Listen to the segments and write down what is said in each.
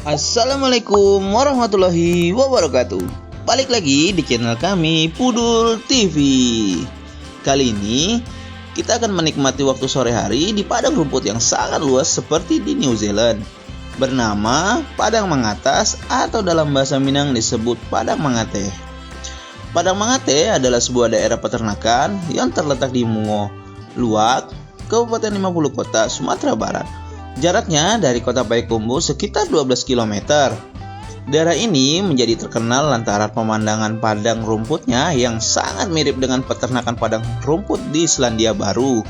Assalamualaikum warahmatullahi wabarakatuh. Balik lagi di channel kami Pudul TV. Kali ini kita akan menikmati waktu sore hari di padang rumput yang sangat luas seperti di New Zealand, bernama Padang Mangatas atau dalam bahasa Minang disebut Padang Mangate. Padang Mangate adalah sebuah daerah peternakan yang terletak di Mungo, Luak, Kabupaten 50 Kota, Sumatera Barat. Jaraknya dari kota Payakumbuh sekitar 12 km. Daerah ini menjadi terkenal lantaran pemandangan padang rumputnya yang sangat mirip dengan peternakan padang rumput di Selandia Baru.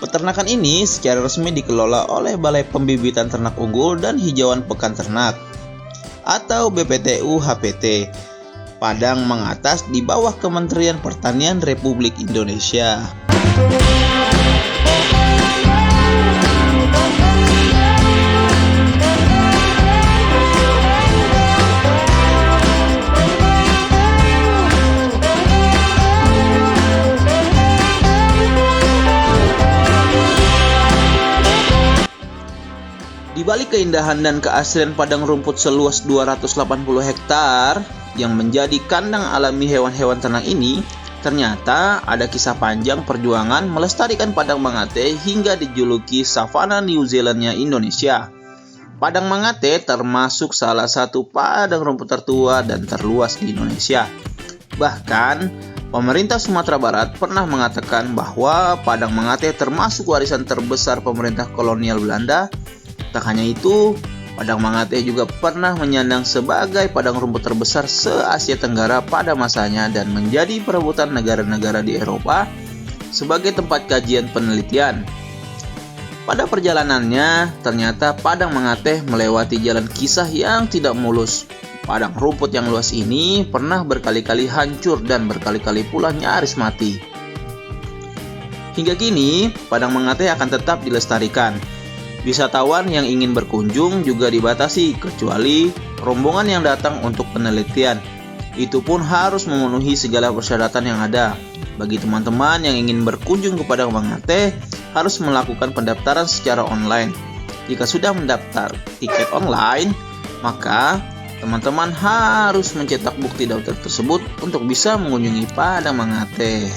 Peternakan ini secara resmi dikelola oleh Balai Pembibitan Ternak Unggul dan Hijauan Pekan Ternak atau BPTU HPT Padang Mangatas di bawah Kementerian Pertanian Republik Indonesia. Di balik keindahan dan keasrian padang rumput seluas 280 hektar yang menjadi kandang alami hewan-hewan ternak ini, ternyata ada kisah panjang perjuangan melestarikan Padang Mangate hingga dijuluki savana New Zealandnya Indonesia. Padang Mangate termasuk salah satu padang rumput tertua dan terluas di Indonesia. Bahkan, pemerintah Sumatera Barat pernah mengatakan bahwa Padang Mangate termasuk warisan terbesar pemerintah kolonial Belanda. Tak hanya itu, Padang Mangate juga pernah menyandang sebagai padang rumput terbesar se-Asia Tenggara pada masanya dan menjadi perebutan negara-negara di Eropa sebagai tempat kajian penelitian. Pada perjalanannya, ternyata Padang Mangate melewati jalan kisah yang tidak mulus. Padang rumput yang luas ini pernah berkali-kali hancur dan berkali-kali pula nyaris mati. Hingga kini, Padang Mangate akan tetap dilestarikan. Wisatawan yang ingin berkunjung juga dibatasi kecuali rombongan yang datang untuk penelitian. Itu pun harus memenuhi segala persyaratan yang ada. Bagi teman-teman yang ingin berkunjung ke Padang Mangate, harus melakukan pendaftaran secara online. Jika sudah mendaftar tiket online, maka teman-teman harus mencetak bukti daftar tersebut untuk bisa mengunjungi Padang Mangate.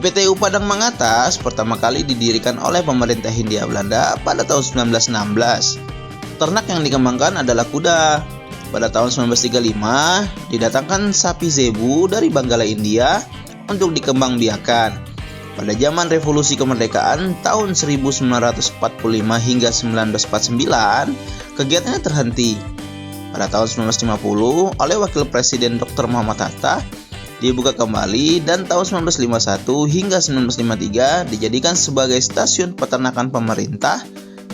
BPTU Padang Mangatas pertama kali didirikan oleh pemerintah Hindia Belanda pada tahun 1916. Ternak yang dikembangkan adalah kuda. Pada tahun 1935, didatangkan sapi zebu dari Benggala, India untuk dikembangbiakan. Pada zaman Revolusi Kemerdekaan tahun 1945 hingga 1949, kegiatannya terhenti. Pada tahun 1950, oleh Wakil Presiden Dr. Muhammad Hatta, dibuka kembali dan tahun 1951 hingga 1953 dijadikan sebagai stasiun peternakan pemerintah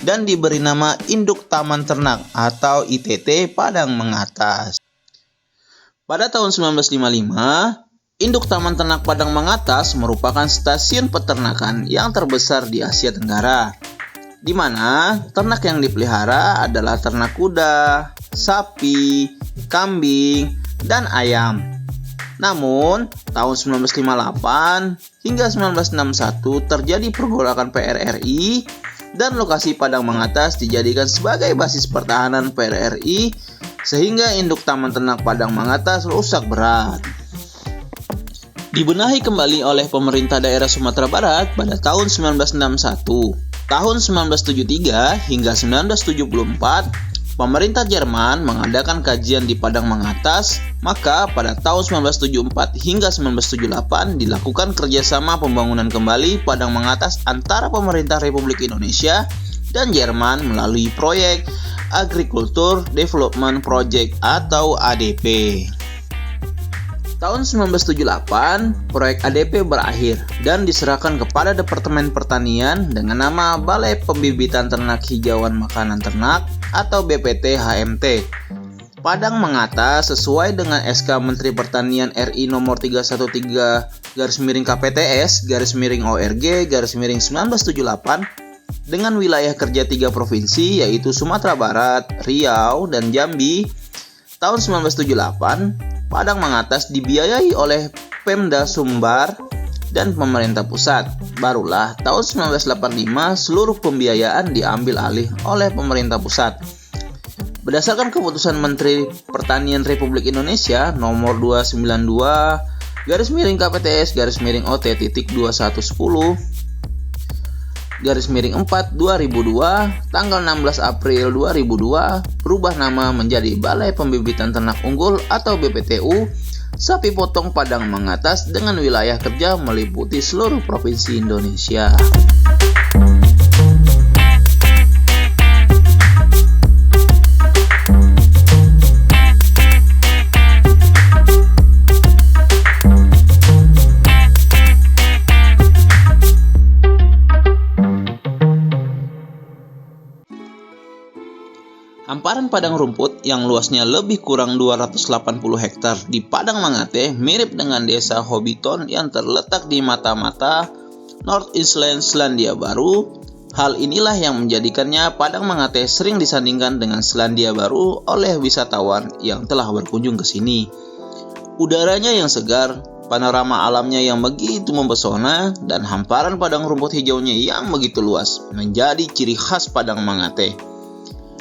dan diberi nama Induk Taman Ternak atau ITT Padang Mangatas. Pada tahun 1955, Induk Taman Ternak Padang Mangatas merupakan stasiun peternakan yang terbesar di Asia Tenggara, di mana ternak yang dipelihara adalah ternak kuda, sapi, kambing, dan ayam. Namun, tahun 1958 hingga 1961 terjadi pergolakan PRRI dan lokasi Padang Mangatas dijadikan sebagai basis pertahanan PRRI sehingga induk Taman Ternak Padang Mangatas rusak berat. Dibenahi kembali oleh pemerintah daerah Sumatera Barat pada tahun 1961. Tahun 1973 hingga 1974, pemerintah Jerman mengadakan kajian di Padang Mangatas, maka pada tahun 1974 hingga 1978 dilakukan kerjasama pembangunan kembali Padang Mangatas antara pemerintah Republik Indonesia dan Jerman melalui proyek Agriculture Development Project atau ADP. Tahun 1978, proyek ADP berakhir dan diserahkan kepada Departemen Pertanian dengan nama Balai Pembibitan Ternak Hijauan Makanan Ternak atau BPT HMT. Padang Mangata sesuai dengan SK Menteri Pertanian RI nomor 313-KPTS-ORG-1978 dengan wilayah kerja 3 provinsi yaitu Sumatera Barat, Riau, dan Jambi. Tahun 1978, Padang Mangatas dibiayai oleh Pemda Sumbar dan pemerintah pusat. Barulah tahun 1985 seluruh pembiayaan diambil alih oleh pemerintah pusat. Berdasarkan keputusan Menteri Pertanian Republik Indonesia nomor 292/KPTS-2110/4/2002 tanggal 16 April 2002 berubah nama menjadi Balai Pembibitan Ternak Unggul atau BPTU Sapi Potong Padang Mangatas dengan wilayah kerja meliputi seluruh provinsi Indonesia. Hamparan padang rumput yang luasnya lebih kurang 280 hektar di Padang Mangate mirip dengan desa Hobbiton yang terletak di mata-mata North Eastland Selandia Baru. Hal inilah yang menjadikannya Padang Mangate sering disandingkan dengan Selandia Baru oleh wisatawan yang telah berkunjung ke sini. Udaranya yang segar, panorama alamnya yang begitu mempesona, dan hamparan padang rumput hijaunya yang begitu luas menjadi ciri khas Padang Mangate.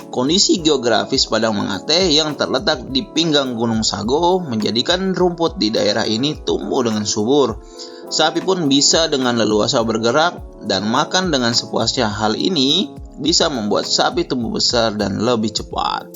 Kondisi geografis Padang Mangate yang terletak di pinggang Gunung Sago menjadikan rumput di daerah ini tumbuh dengan subur. Sapi pun bisa dengan leluasa bergerak dan makan dengan sepuasnya. Hal ini bisa membuat sapi tumbuh besar dan lebih cepat.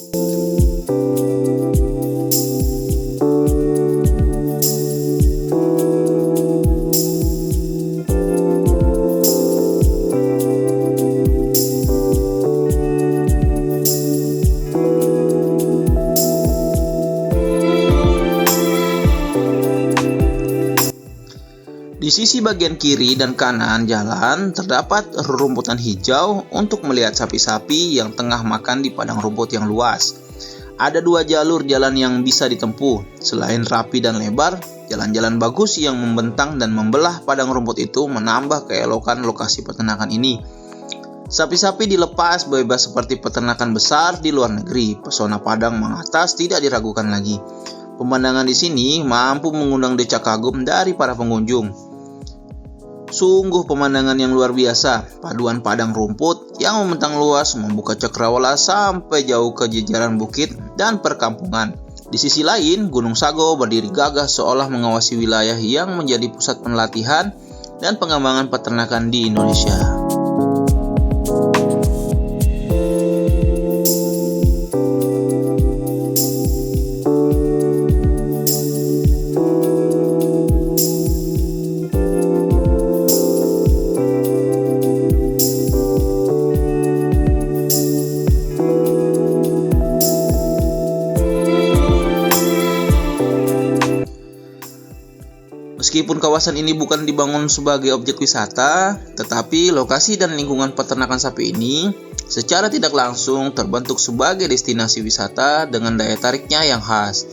Di sisi bagian kiri dan kanan jalan terdapat rumputan hijau untuk melihat sapi-sapi yang tengah makan di padang rumput yang luas. Ada 2 jalur jalan yang bisa ditempuh. Selain rapi dan lebar, jalan-jalan bagus yang membentang dan membelah padang rumput itu menambah keelokan lokasi peternakan ini. Sapi-sapi dilepas bebas seperti peternakan besar di luar negeri. Pesona Padang Mangatas tidak diragukan lagi. Pemandangan di sini mampu mengundang decak kagum dari para pengunjung. Sungguh pemandangan yang luar biasa, paduan padang rumput yang membentang luas membuka cakrawala sampai jauh ke jajaran bukit dan perkampungan. Di sisi lain, Gunung Sago berdiri gagah seolah mengawasi wilayah yang menjadi pusat pelatihan dan pengembangan peternakan di Indonesia. Meskipun kawasan ini bukan dibangun sebagai objek wisata, tetapi lokasi dan lingkungan peternakan sapi ini secara tidak langsung terbentuk sebagai destinasi wisata dengan daya tariknya yang khas.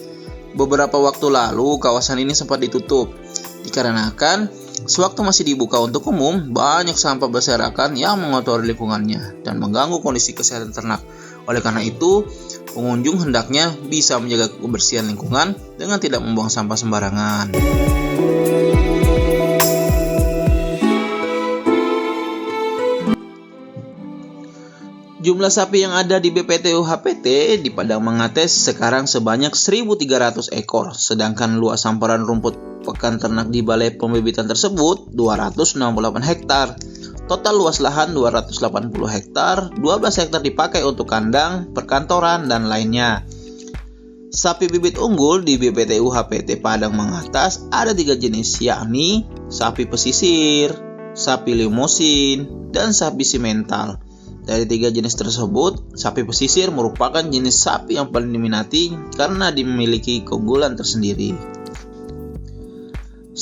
Beberapa waktu lalu, kawasan ini sempat ditutup, dikarenakan sewaktu masih dibuka untuk umum, banyak sampah berserakan yang mengotori lingkungannya dan mengganggu kondisi kesehatan ternak. Oleh karena itu, pengunjung hendaknya bisa menjaga kebersihan lingkungan dengan tidak membuang sampah sembarangan. Jumlah sapi yang ada di BPTU HPT di Padang Mangate sekarang sebanyak 1.300 ekor, sedangkan luas hamparan rumput pekan ternak di Balai Pembibitan tersebut 268 hektar. Total luas lahan 280 hektar, 12 hektar dipakai untuk kandang, perkantoran, dan lainnya. Sapi bibit unggul di BPTU HPT Padang Mangatas ada 3 jenis, yakni sapi pesisir, sapi limusin, dan sapi simental. Dari 3 jenis tersebut, sapi pesisir merupakan jenis sapi yang paling diminati karena dimiliki keunggulan tersendiri.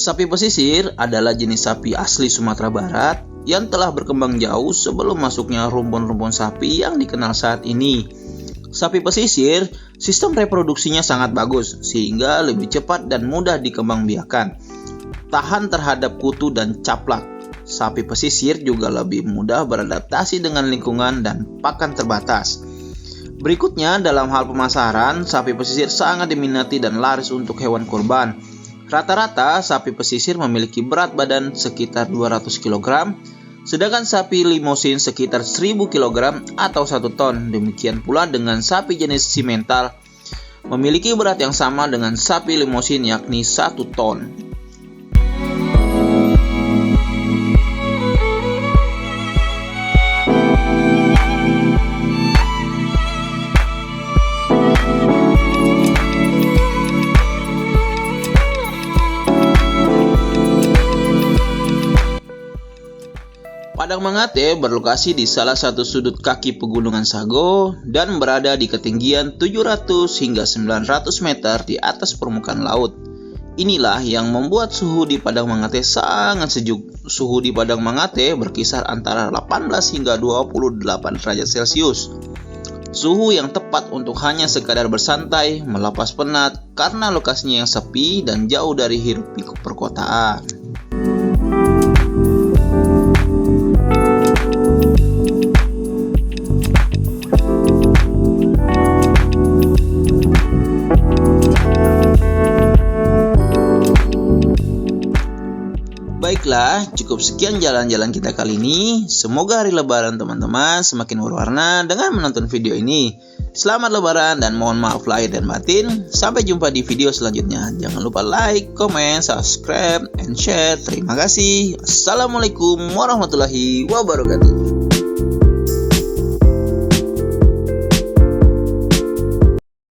Sapi pesisir adalah jenis sapi asli Sumatera Barat yang telah berkembang jauh sebelum masuknya rumpun-rumpun sapi yang dikenal saat ini. Sapi pesisir, sistem reproduksinya sangat bagus sehingga lebih cepat dan mudah dikembangbiakan. Tahan terhadap kutu dan caplak. Sapi pesisir juga lebih mudah beradaptasi dengan lingkungan dan pakan terbatas. Berikutnya, dalam hal pemasaran, sapi pesisir sangat diminati dan laris untuk hewan kurban. Rata-rata sapi pesisir memiliki berat badan sekitar 200 kg, sedangkan sapi limosin sekitar 1000 kg atau 1 ton. Demikian pula dengan sapi jenis simental memiliki berat yang sama dengan sapi limosin yakni 1 ton. Padang Mangate berlokasi di salah satu sudut kaki Pegunungan Sago dan berada di ketinggian 700 hingga 900 meter di atas permukaan laut. Inilah yang membuat suhu di Padang Mangate sangat sejuk. Suhu di Padang Mangate berkisar antara 18 hingga 28 derajat Celcius. Suhu yang tepat untuk hanya sekadar bersantai, melepas penat karena lokasinya yang sepi dan jauh dari hiruk-pikuk perkotaan. Baiklah, cukup sekian jalan-jalan kita kali ini. Semoga hari lebaran teman-teman semakin berwarna dengan menonton video ini. Selamat lebaran dan mohon maaf lahir dan batin. Sampai jumpa di video selanjutnya. Jangan lupa like, comment, subscribe, and share. Terima kasih. Assalamualaikum warahmatullahi wabarakatuh.